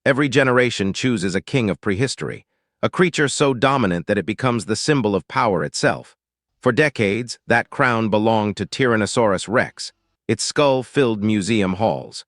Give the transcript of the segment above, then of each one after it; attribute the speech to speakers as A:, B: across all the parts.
A: Every generation chooses a king of prehistory, a creature so dominant that it becomes the symbol of power itself. For decades, that crown belonged to Tyrannosaurus Rex. Its skull filled museum halls.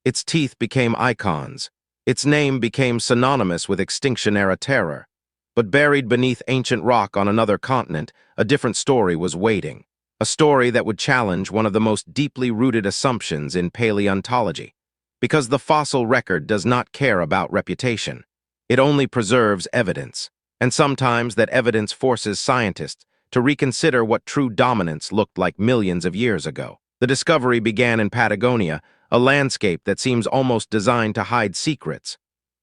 A: Its teeth became icons. Its name became synonymous with extinction-era terror. But buried beneath ancient rock on another continent, a different story was waiting. A story that would challenge one of the most deeply rooted assumptions in paleontology. Because the fossil record does not care about reputation. It only preserves evidence. And sometimes that evidence forces scientists to reconsider what true dominance looked like millions of years ago. The discovery began in Patagonia, a landscape that seems almost designed to hide secrets.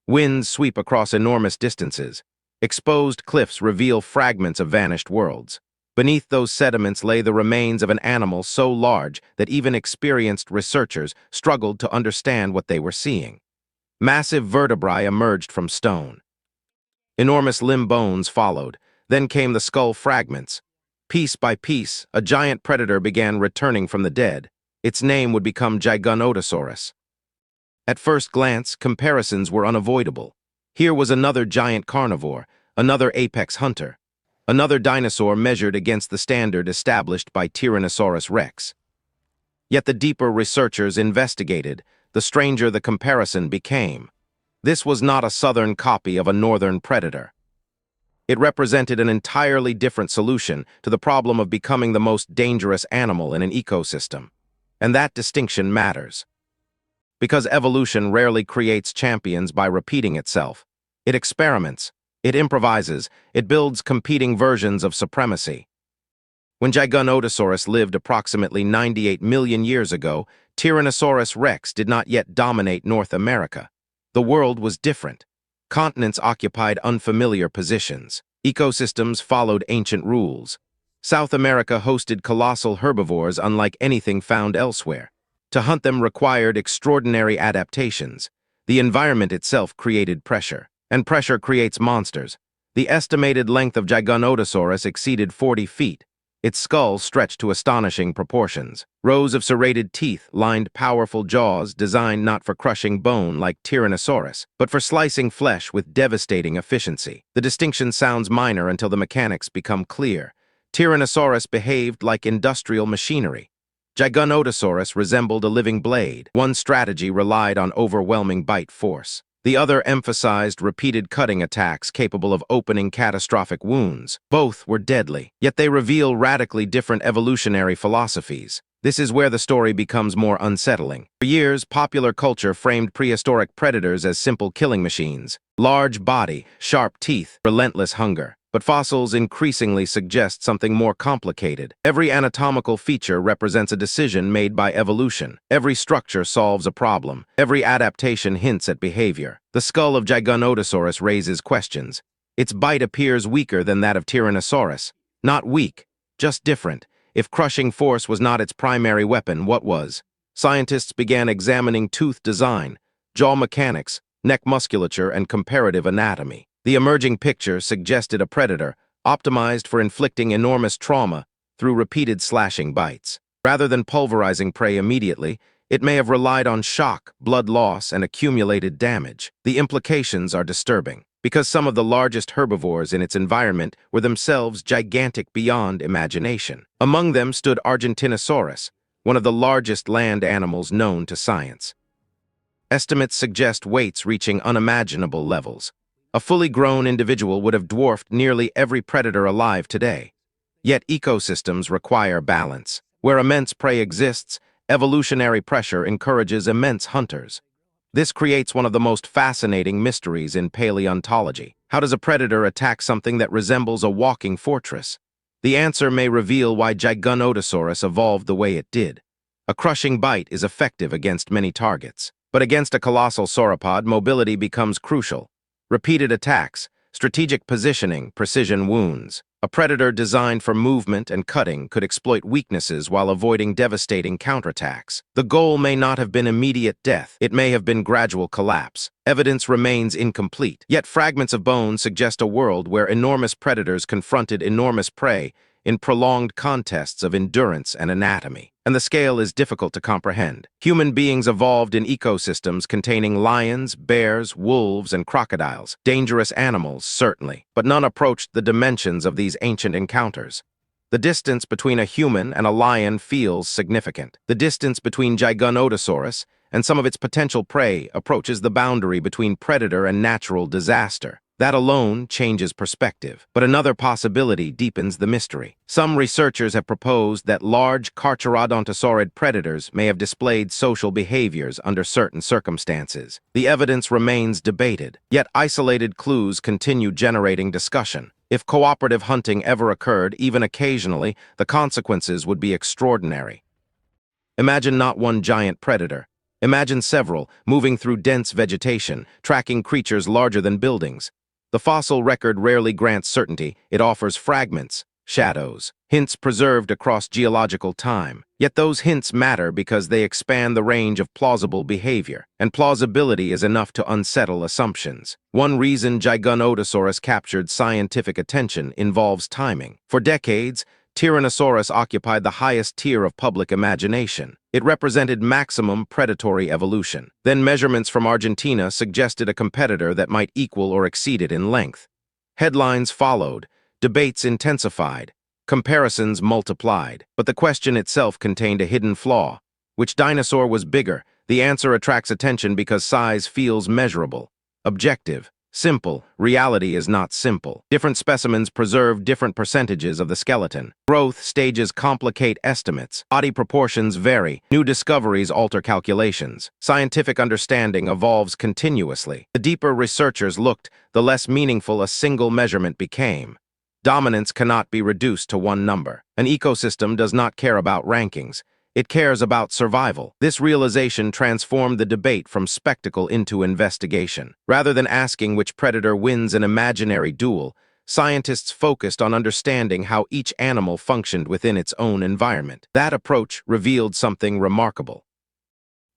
A: Winds sweep across enormous distances. Exposed cliffs reveal fragments of vanished worlds. Beneath those sediments lay the remains of an animal so large that even experienced researchers struggled to understand what they were seeing. Massive vertebrae emerged from stone. Enormous limb bones followed. Then came the skull fragments. Piece by piece, a giant predator began returning from the dead. Its name would become Giganotosaurus. At first glance, comparisons were unavoidable. Here was another giant carnivore, another apex hunter, another dinosaur measured against the standard established by Tyrannosaurus Rex. Yet the deeper researchers investigated, the stranger the comparison became. This was not a southern copy of a northern predator. It represented an entirely different solution to the problem of becoming the most dangerous animal in an ecosystem. And that distinction matters. Because evolution rarely creates champions by repeating itself. It experiments, it improvises, it builds competing versions of supremacy. When Giganotosaurus lived approximately 98 million years ago, Tyrannosaurus Rex did not yet dominate North America. The world was different. Continents occupied unfamiliar positions. Ecosystems followed ancient rules. South America hosted colossal herbivores unlike anything found elsewhere. To hunt them required extraordinary adaptations. The environment itself created pressure. And pressure creates monsters. The estimated length of Giganotosaurus exceeded 40 feet. Its skull stretched to astonishing proportions. Rows of serrated teeth lined powerful jaws designed not for crushing bone like Tyrannosaurus, but for slicing flesh with devastating efficiency. The distinction sounds minor until the mechanics become clear. Tyrannosaurus behaved like industrial machinery. Giganotosaurus resembled a living blade. One strategy relied on overwhelming bite force. The other emphasized repeated cutting attacks capable of opening catastrophic wounds. Both were deadly, yet they reveal radically different evolutionary philosophies. This is where the story becomes more unsettling. For years, popular culture framed prehistoric predators as simple killing machines. Large body, sharp teeth, relentless hunger. But fossils increasingly suggest something more complicated. Every anatomical feature represents a decision made by evolution. Every structure solves a problem. Every adaptation hints at behavior. The skull of Giganotosaurus raises questions. Its bite appears weaker than that of Tyrannosaurus. Not weak, just different. If crushing force was not its primary weapon, what was? Scientists began examining tooth design, jaw mechanics, neck musculature, and comparative anatomy. The emerging picture suggested a predator, optimized for inflicting enormous trauma through repeated slashing bites. Rather than pulverizing prey immediately, it may have relied on shock, blood loss, and accumulated damage. The implications are disturbing, because some of the largest herbivores in its environment were themselves gigantic beyond imagination. Among them stood Argentinosaurus, one of the largest land animals known to science. Estimates suggest weights reaching unimaginable levels. A fully grown individual would have dwarfed nearly every predator alive today. Yet ecosystems require balance. Where immense prey exists, evolutionary pressure encourages immense hunters. This creates one of the most fascinating mysteries in paleontology. How does a predator attack something that resembles a walking fortress? The answer may reveal why Giganotosaurus evolved the way it did. A crushing bite is effective against many targets. But against a colossal sauropod, mobility becomes crucial. Repeated attacks, strategic positioning, precision wounds. A predator designed for movement and cutting could exploit weaknesses while avoiding devastating counterattacks. The goal may not have been immediate death. It may have been gradual collapse. Evidence remains incomplete. Yet fragments of bone suggest a world where enormous predators confronted enormous prey in prolonged contests of endurance and anatomy. and the scale is difficult to comprehend. Human beings evolved in ecosystems containing lions, bears, wolves, and crocodiles. Dangerous animals, certainly, but none approached the dimensions of these ancient encounters. The distance between a human and a lion feels significant. The distance between Giganotosaurus and some of its potential prey approaches the boundary between predator and natural disaster. That alone changes perspective, but another possibility deepens the mystery. Some researchers have proposed that large carcharodontosaurid predators may have displayed social behaviors under certain circumstances. The evidence remains debated, yet isolated clues continue generating discussion. If cooperative hunting ever occurred, even occasionally, the consequences would be extraordinary. Imagine not one giant predator. Imagine several, moving through dense vegetation, tracking creatures larger than buildings. The fossil record rarely grants certainty, it offers fragments, shadows, hints preserved across geological time. Yet those hints matter because they expand the range of plausible behavior, and plausibility is enough to unsettle assumptions. One reason Giganotosaurus captured scientific attention involves timing. For decades, Tyrannosaurus occupied the highest tier of public imagination. It represented maximum predatory evolution. Then measurements from Argentina suggested a competitor that might equal or exceed it in length. Headlines followed, debates intensified, comparisons multiplied. But the question itself contained a hidden flaw. Which dinosaur was bigger? The answer attracts attention because size feels measurable, objective. Simple. Reality is not simple. Different specimens preserve different percentages of the skeleton. Growth stages complicate estimates. Body proportions vary. New discoveries alter calculations. Scientific understanding evolves continuously. The deeper researchers looked, the less meaningful a single measurement became. Dominance cannot be reduced to one number. An ecosystem does not care about rankings. It cares about survival. This realization transformed the debate from spectacle into investigation. Rather than asking which predator wins an imaginary duel, scientists focused on understanding how each animal functioned within its own environment. That approach revealed something remarkable.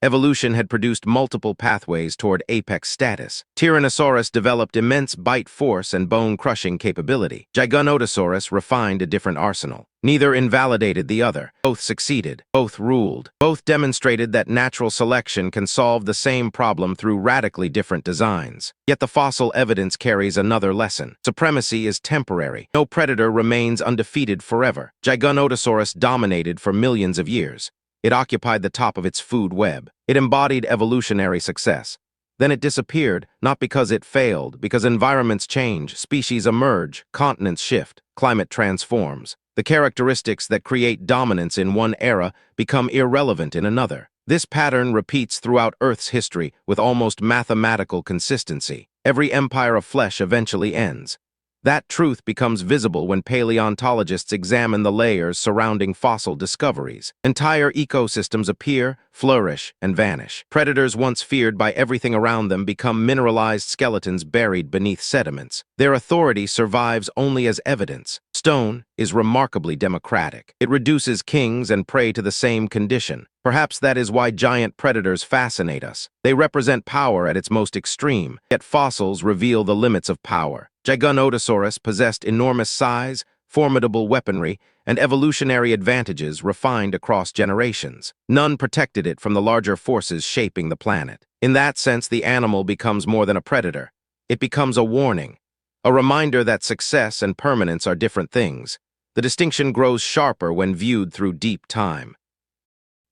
A: Evolution had produced multiple pathways toward apex status. Tyrannosaurus developed immense bite force and bone-crushing capability. Giganotosaurus refined a different arsenal. Neither invalidated the other. Both succeeded. Both ruled. Both demonstrated that natural selection can solve the same problem through radically different designs. Yet the fossil evidence carries another lesson. Supremacy is temporary. No predator remains undefeated forever. Giganotosaurus dominated for millions of years. It occupied the top of its food web. It embodied evolutionary success. Then it disappeared, not because it failed, because environments change, species emerge, continents shift, climate transforms. The characteristics that create dominance in one era become irrelevant in another. This pattern repeats throughout Earth's history with almost mathematical consistency. Every empire of flesh eventually ends. That truth becomes visible when paleontologists examine the layers surrounding fossil discoveries. Entire ecosystems appear, flourish, and vanish. Predators once feared by everything around them become mineralized skeletons buried beneath sediments. Their authority survives only as evidence. Stone is remarkably democratic. It reduces kings and prey to the same condition. Perhaps that is why giant predators fascinate us. They represent power at its most extreme, yet fossils reveal the limits of power. Giganotosaurus possessed enormous size, formidable weaponry, and evolutionary advantages refined across generations. None protected it from the larger forces shaping the planet. In that sense, the animal becomes more than a predator. It becomes a warning, a reminder that success and permanence are different things. The distinction grows sharper when viewed through deep time.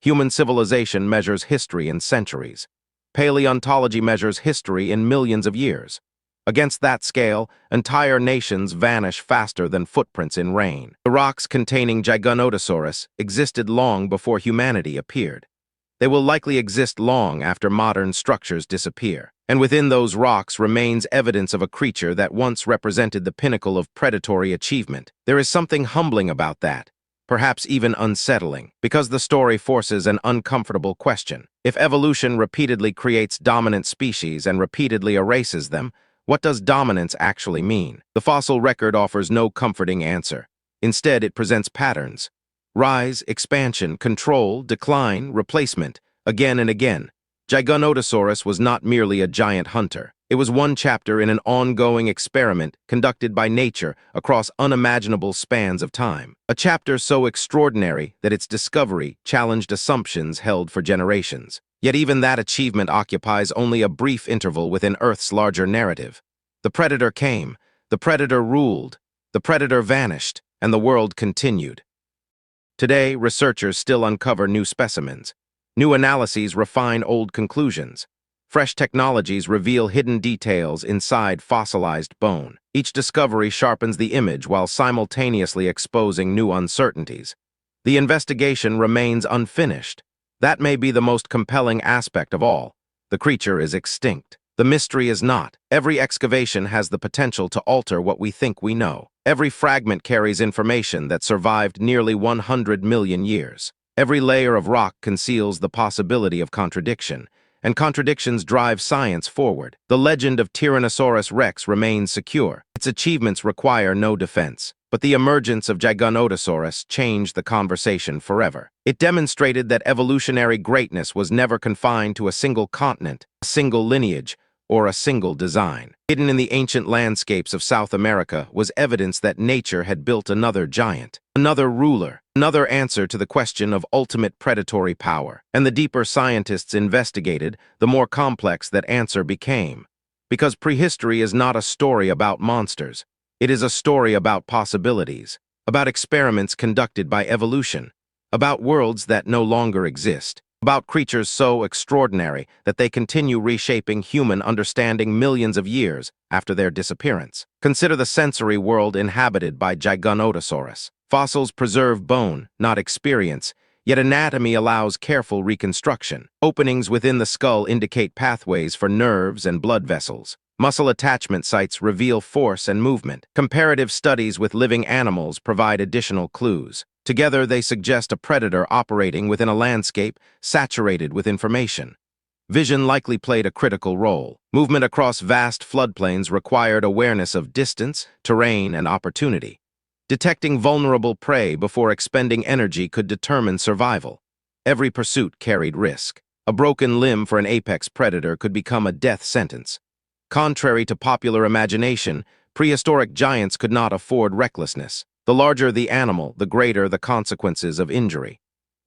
A: Human civilization measures history in centuries. Paleontology measures history in millions of years. Against that scale, entire nations vanish faster than footprints in rain. The rocks containing Giganotosaurus existed long before humanity appeared. They will likely exist long after modern structures disappear. And within those rocks remains evidence of a creature that once represented the pinnacle of predatory achievement. There is something humbling about that, perhaps even unsettling, because the story forces an uncomfortable question. If evolution repeatedly creates dominant species and repeatedly erases them, what does dominance actually mean? The fossil record offers no comforting answer. Instead, it presents patterns. Rise, expansion, control, decline, replacement, again and again. Giganotosaurus was not merely a giant hunter. It was one chapter in an ongoing experiment conducted by nature across unimaginable spans of time. A chapter so extraordinary that its discovery challenged assumptions held for generations. Yet even that achievement occupies only a brief interval within Earth's larger narrative. The predator came, the predator ruled, the predator vanished, and the world continued. Today, researchers still uncover new specimens. New analyses refine old conclusions. Fresh technologies reveal hidden details inside fossilized bone. Each discovery sharpens the image while simultaneously exposing new uncertainties. The investigation remains unfinished. That may be the most compelling aspect of all. The creature is extinct. The mystery is not. Every excavation has the potential to alter what we think we know. Every fragment carries information that survived nearly 100 million years. Every layer of rock conceals the possibility of contradiction, and contradictions drive science forward. The legend of Tyrannosaurus Rex remains secure. Its achievements require no defense. But the emergence of Giganotosaurus changed the conversation forever. It demonstrated that evolutionary greatness was never confined to a single continent, a single lineage, or a single design. Hidden in the ancient landscapes of South America was evidence that nature had built another giant, another ruler, another answer to the question of ultimate predatory power. And the deeper scientists investigated, the more complex that answer became. Because prehistory is not a story about monsters. It is a story about possibilities, about experiments conducted by evolution, about worlds that no longer exist, about creatures so extraordinary that they continue reshaping human understanding millions of years after their disappearance. Consider the sensory world inhabited by Giganotosaurus. Fossils preserve bone, not experience, yet anatomy allows careful reconstruction. Openings within the skull indicate pathways for nerves and blood vessels. Muscle attachment sites reveal force and movement. Comparative studies with living animals provide additional clues. Together, they suggest a predator operating within a landscape saturated with information. Vision likely played a critical role. Movement across vast floodplains required awareness of distance, terrain, and opportunity. Detecting vulnerable prey before expending energy could determine survival. Every pursuit carried risk. A broken limb for an apex predator could become a death sentence. Contrary to popular imagination, prehistoric giants could not afford recklessness. The larger the animal, the greater the consequences of injury.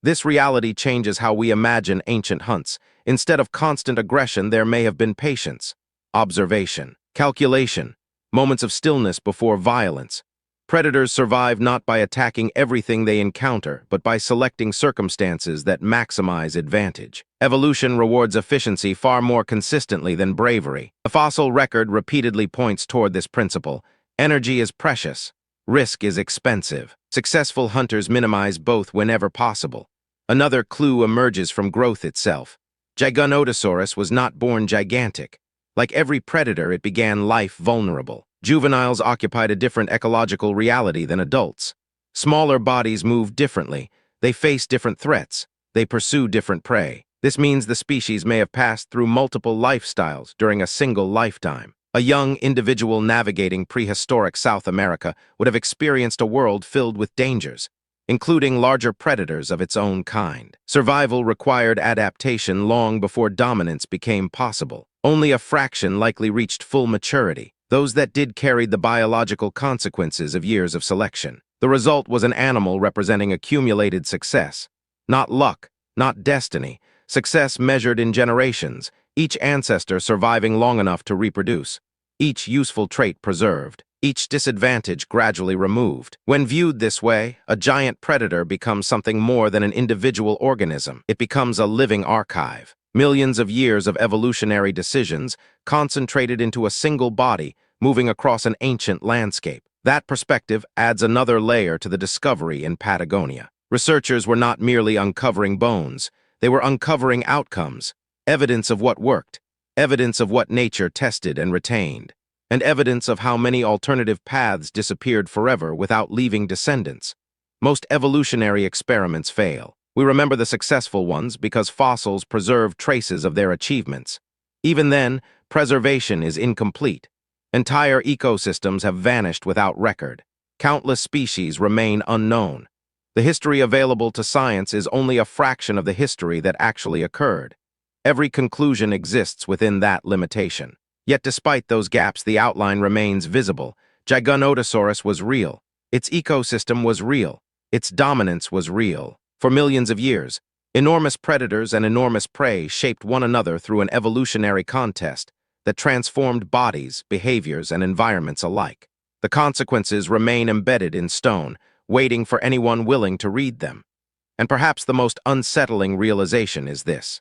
A: This reality changes how we imagine ancient hunts. Instead of constant aggression, there may have been patience, observation, calculation, moments of stillness before violence. Predators survive not by attacking everything they encounter, but by selecting circumstances that maximize advantage. Evolution rewards efficiency far more consistently than bravery. The fossil record repeatedly points toward this principle. Energy is precious. Risk is expensive. Successful hunters minimize both whenever possible. Another clue emerges from growth itself. Giganotosaurus was not born gigantic. Like every predator, it began life vulnerable. Juveniles occupied a different ecological reality than adults. Smaller bodies move differently. They face different threats. They pursue different prey. This means the species may have passed through multiple lifestyles during a single lifetime. A young individual navigating prehistoric South America would have experienced a world filled with dangers, including larger predators of its own kind. Survival required adaptation long before dominance became possible. Only a fraction likely reached full maturity. Those that did carried the biological consequences of years of selection. The result was an animal representing accumulated success. Not luck, not destiny. Success measured in generations, each ancestor surviving long enough to reproduce. Each useful trait preserved. Each disadvantage gradually removed. When viewed this way, a giant predator becomes something more than an individual organism. It becomes a living archive. Millions of years of evolutionary decisions concentrated into a single body, moving across an ancient landscape. That perspective adds another layer to the discovery in Patagonia. Researchers were not merely uncovering bones. They were uncovering outcomes, evidence of what worked, evidence of what nature tested and retained, and evidence of how many alternative paths disappeared forever without leaving descendants. Most evolutionary experiments fail. We remember the successful ones because fossils preserve traces of their achievements. Even then, preservation is incomplete. Entire ecosystems have vanished without record. Countless species remain unknown. The history available to science is only a fraction of the history that actually occurred. Every conclusion exists within that limitation. Yet despite those gaps, the outline remains visible. Giganotosaurus was real. Its ecosystem was real. Its dominance was real. For millions of years, enormous predators and enormous prey shaped one another through an evolutionary contest that transformed bodies, behaviors, and environments alike. The consequences remain embedded in stone, waiting for anyone willing to read them. And perhaps the most unsettling realization is this.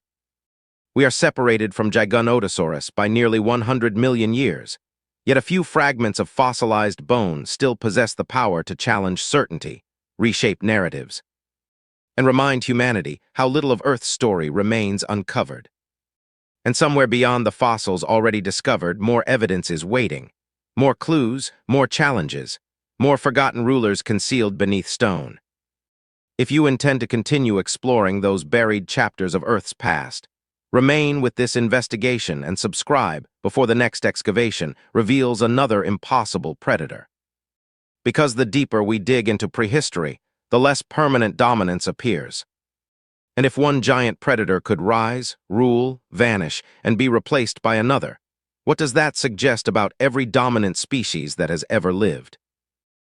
A: We are separated from Giganotosaurus by nearly 100 million years, yet a few fragments of fossilized bone still possess the power to challenge certainty, reshape narratives, and remind humanity how little of Earth's story remains uncovered. And somewhere beyond the fossils already discovered, more evidence is waiting. More clues, more challenges, more forgotten rulers concealed beneath stone. If you intend to continue exploring those buried chapters of Earth's past, remain with this investigation and subscribe before the next excavation reveals another impossible predator. Because the deeper we dig into prehistory, the less permanent dominance appears. And if one giant predator could rise, rule, vanish, and be replaced by another, what does that suggest about every dominant species that has ever lived?